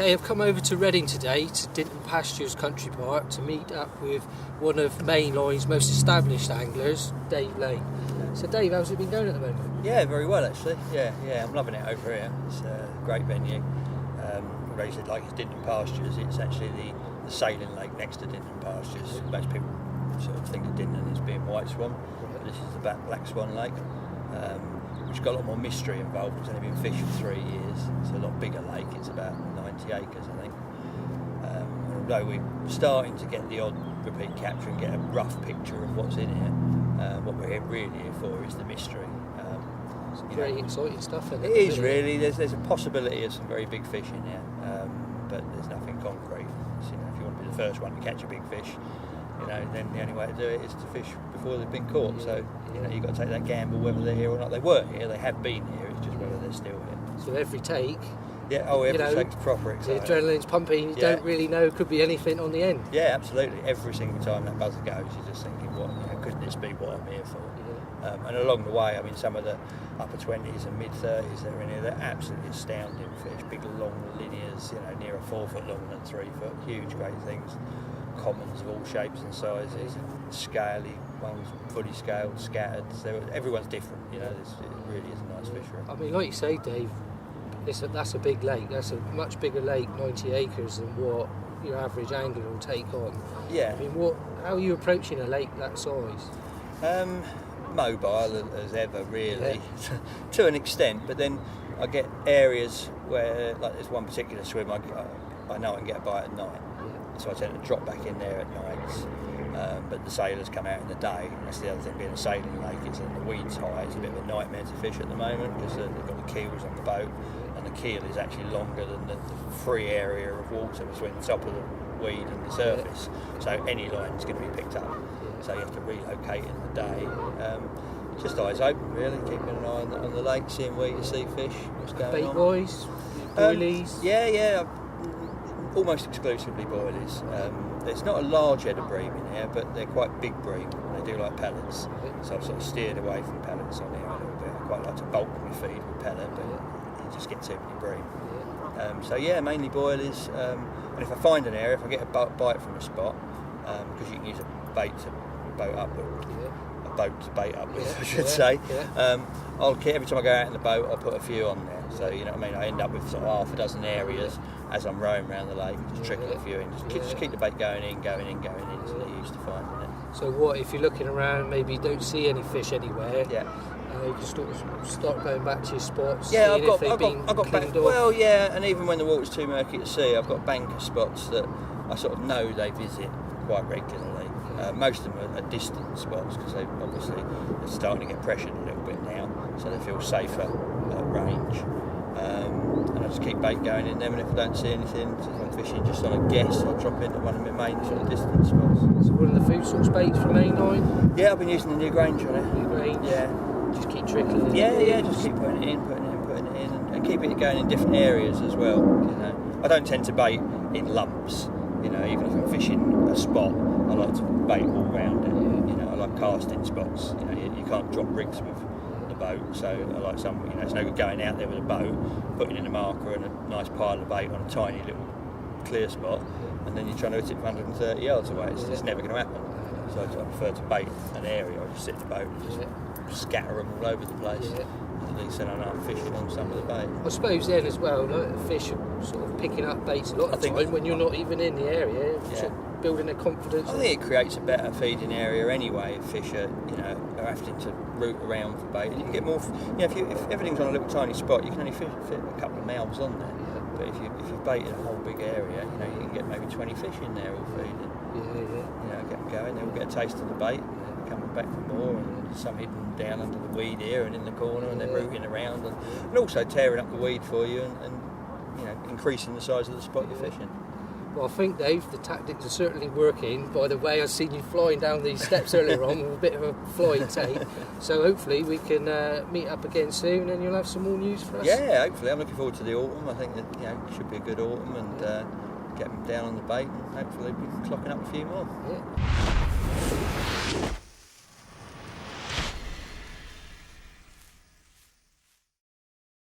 Dave, I've come over to Reading today to Dinton Pastures Country Park to meet up with one of Mainline's most established anglers, Dave Lane. So Dave, how's it been going at the moment? Yeah, very well actually. Yeah, I'm loving it over here. It's a great venue. Raised it like it's Dinton Pastures. It's actually the sailing lake next to Dinton Pastures. Most people sort of think of Dinton as being White Swan, but this is the Black Swan Lake, which got a lot more mystery involved. It's only been fished for 3 years. It's a lot bigger lake. It's about 90 acres, I think. Although we're starting to get the odd repeat capture and get a rough picture of what's in here, what we're really here for is the mystery. Very exciting stuff, isn't it? It is really. There's a possibility of some very big fish in here, but there's nothing concrete. So, if you want to be the first one to catch a big fish, then the only way to do it is to fish before they've been caught. So you've got to take that gamble whether they're here or not. They were here, they have been here. It's just whether they're still here. So every take. Yeah. Oh, every take's proper exciting. The adrenaline's pumping. You don't really know. Could be anything on the end. Yeah, absolutely. Every single time that buzzer goes, you're just thinking, what? Could this be what I'm here for? And along the way, I mean, some of the upper 20s and mid 30s that are in here, they're absolutely astounding fish. Big long linears, near a 4 foot long and 3 foot, huge, great things. Commons of all shapes and sizes, scaly ones, fully scaled, scattered. So everyone's different, it really is a nice fishery. I mean, like you say, Dave, that's a big lake. That's a much bigger lake, 90 acres, than what your average angler will take on. Yeah. I mean, how are you approaching a lake that size? Mobile as ever, really, to an extent. But then I get areas where, like there's one particular swim, I know I can get a bite at night, so I tend to drop back in there at nights. But the sailors come out in the day. And that's the other thing, being a sailing lake, is that the weed's high. It's a bit of a nightmare to fish at the moment because they've got the keels on the boat, and the keel is actually longer than the free area of water between the top of the weed and the surface. So any line is going to be picked up. So you have to relocate in the day. Just eyes open, really, keeping an eye on the lake, seeing where you see fish, what's going on. Bait boys, boilies? Yeah, almost exclusively boilies. There's not a large head of bream in here, but they're quite big bream. They do like pellets, so I've sort of steered away from pellets on here a little bit. I quite like to bulk my feed with pellet, but you just get too many bream. Mainly boilies. And if I find an area, if I get a bite from a spot, because you can use a bait to boat up with, a boat to bait up with, I should say. Every time I go out in the boat, I'll put a few on there. So I end up with sort of half a dozen areas as I'm rowing around the lake, just trickle a few in, just keep the bait going in, so they're used to finding it. So what if you're looking around, maybe you don't see any fish anywhere? You can start going back to your spots. Yeah, I've got back. Well, and even when the water's too murky to see, I've got banker spots that I sort of know they visit quite regularly. Most of them are distant spots because they're starting to get pressured a little bit now, so they feel safer at range. And I just keep bait going in them, and if I don't see anything, if I'm fishing just on a guess, I'll drop into one of my main sort of distant spots. So one of the food source baits for Mainline? Yeah, I've been using the new Grange on it. New Grange? Yeah. Just keep trickling it? Yeah, just keep putting it in, and keep it going in different areas as well. I don't tend to bait in lumps. Even if I'm fishing a spot, I like to bait all round it. I like casting spots. You can't drop rigs with the boat, so I like some. It's no good going out there with a boat, putting in a marker and a nice pile of bait on a tiny little clear spot, and then you're trying to hit it 130 yards away. It's just never going to happen. So I prefer to bait an area. I just sit in the boat and just scatter them all over the place. At least then I know I'm fishing on some of the bait. I suppose then as well, the fish are sort of picking up baits a lot of the time when you're not even in the area, sort of building their confidence. I think it creates a better feeding area anyway. If fish are having to root around for bait, and you can get more. If everything's on a little tiny spot, you can only fit a couple of mouths on there. But if you've baited a whole big area, you can get maybe 20 fish in there all feeding. Get them going. They'll get a taste of the bait. Coming back for more, and some hidden down under the weed here and in the corner, and they're rooting around, and also tearing up the weed for you, and increasing the size of the spot you're fishing. Well, I think, Dave, the tactics are certainly working. By the way, I've seen you flying down these steps earlier on with a bit of a flying take. So hopefully we can meet up again soon, and you'll have some more news for us. Yeah, hopefully. I'm looking forward to the autumn. I think that it should be a good autumn, and get them down on the bait, and hopefully we'll be clocking up a few more.